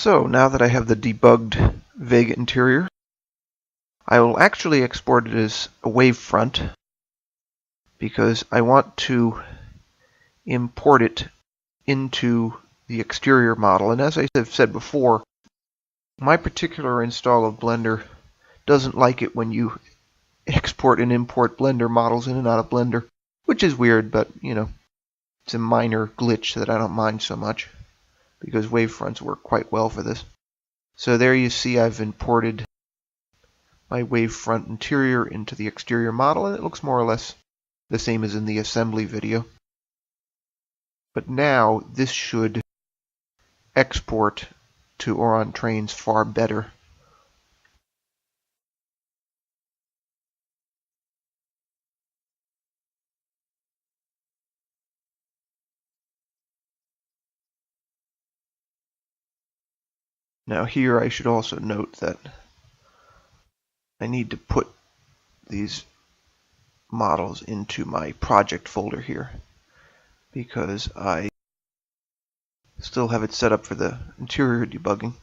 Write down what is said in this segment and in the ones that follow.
So now that I have the debugged Vega interior, I will actually export it as a wavefront because I want to import it into the exterior model. And as I have said before, my particular install of Blender doesn't like it when you export and import Blender models in and out of Blender, which is weird, but you know, it's a minor glitch that I don't mind so much because wavefronts work quite well for this. So there you see I've imported my wavefront interior into the exterior model, and it looks more or less the same as in the assembly video. But now this should export to Auran Trainz far better. Now here I should also note that I need to put these models into my project folder here because I still have it set up for the interior debugging.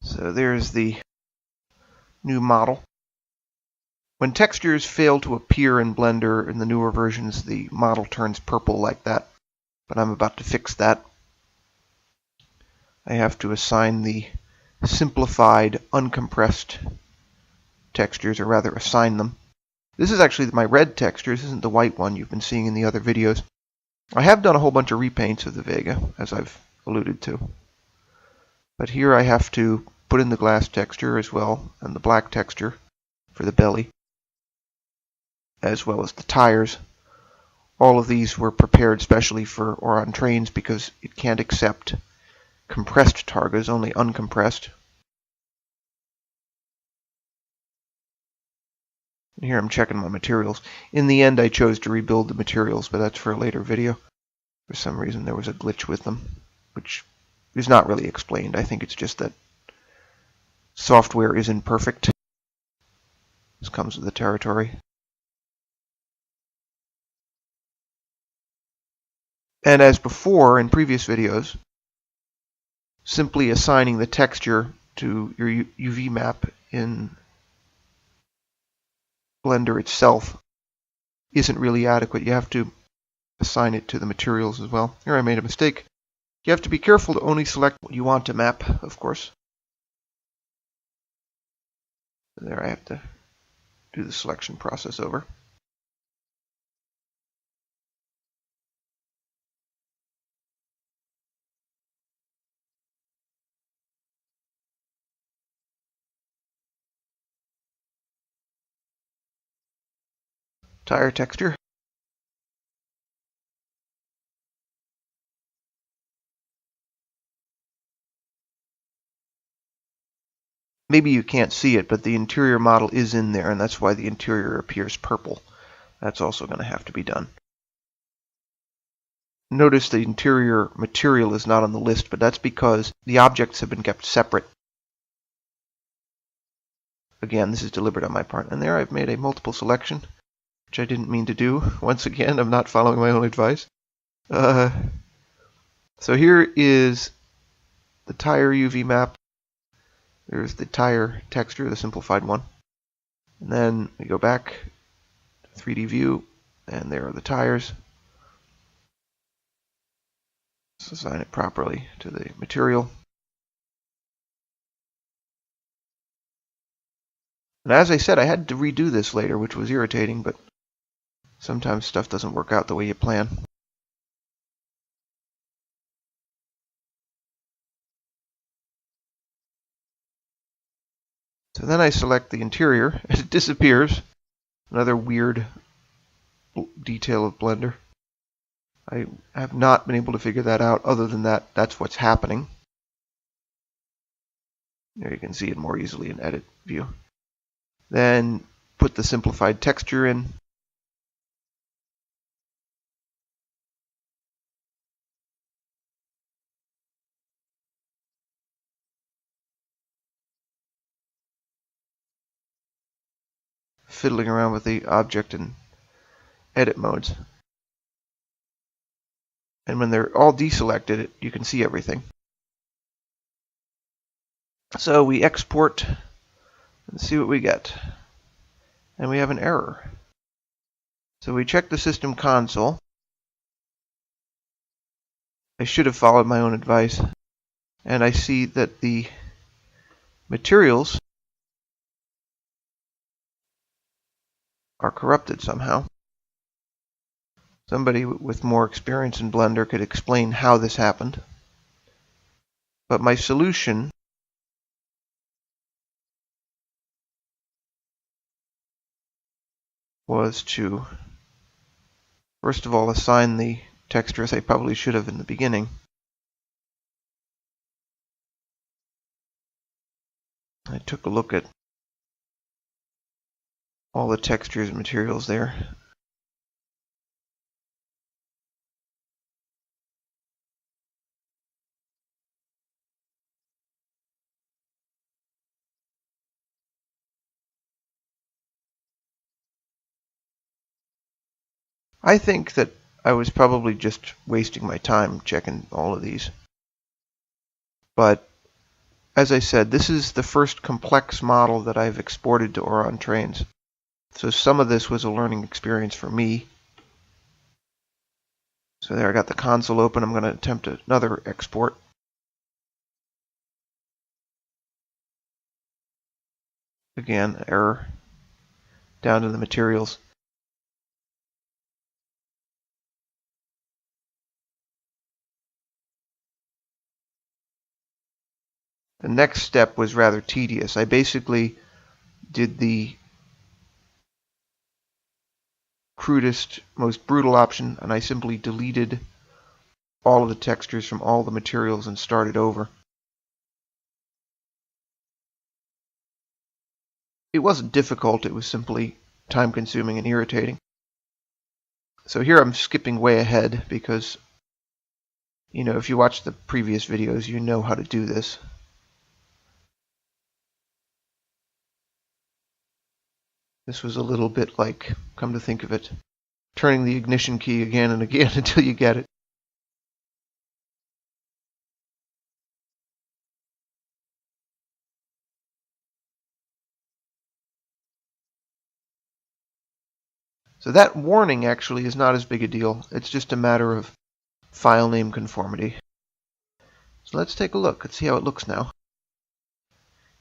So there's the new model. When textures fail to appear in Blender in the newer versions, the model turns purple like that, but I'm about to fix that. I have to assign the simplified, uncompressed textures, or rather assign them. This is actually my red texture. This isn't the white one you've been seeing in the other videos. I have done a whole bunch of repaints of the Vega, as I've alluded to. But here I have to put in the glass texture as well, and the black texture for the belly, as well as the tires. All of these were prepared specially for Auran Trainz because it can't accept compressed targas, only uncompressed. And here I'm checking my materials. In the end I chose to rebuild the materials, but that's for a later video. For some reason there was a glitch with them, which is not really explained. I think it's just that software isn't perfect. This comes with the territory. And as before in previous videos, simply assigning the texture to your UV map in Blender itself isn't really adequate. You have to assign it to the materials as well. Here I made a mistake. You have to be careful to only select what you want to map, of course. There I have to do the selection process over. Tire texture. Maybe you can't see it, but the interior model is in there, and that's why the interior appears purple. That's also going to have to be done. Notice the interior material is not on the list, but that's because the objects have been kept separate. Again, this is deliberate on my part. And there I've made a multiple selection, which I didn't mean to do. Once again, I'm not following my own advice. So here is the tire UV map. There's the tire texture, the simplified one. And then we go back to 3D view, and there are the tires. Let's assign it properly to the material. And as I said, I had to redo this later, which was irritating, but sometimes stuff doesn't work out the way you plan. So then I select the interior, and it disappears. Another weird detail of Blender. I have not been able to figure that out. Other than that, that's what's happening. There you can see it more easily in Edit View. Then put the simplified texture in. fiddling around with the object and edit modes. And when they're all deselected, you can see everything. So we export and see what we get. And we have an error. So we check the system console. I should have followed my own advice. And I see that the materials are corrupted somehow. Somebody with more experience in Blender could explain how this happened. But my solution was to, first of all, assign the texture as I probably should have in the beginning. I took a look at all the textures and materials there. I think that I was probably just wasting my time checking all of these. But as I said, this is the first complex model that I've exported to Auran Trainz. So some of this was a learning experience for me. So there, I got the console open. I'm going to attempt another export. Again, error. Down to the materials. The next step was rather tedious. I basically did the crudest, most brutal option, and I simply deleted all of the textures from all the materials and started over. It wasn't difficult, it was simply time-consuming and irritating. So here I'm skipping way ahead because, you know, if you watch the previous videos, you know how to do this. This was a little bit like, come to think of it, turning the ignition key again and again until you get it. So that warning actually is not as big a deal. It's just a matter of file name conformity. So let's take a look. Let's see how it looks now.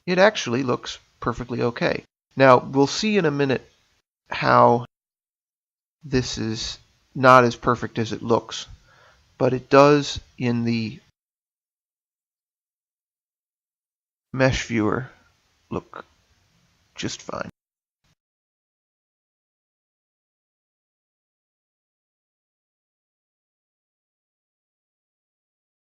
It actually looks perfectly okay. Now, we'll see in a minute how this is not as perfect as it looks, but it does in the mesh viewer look just fine.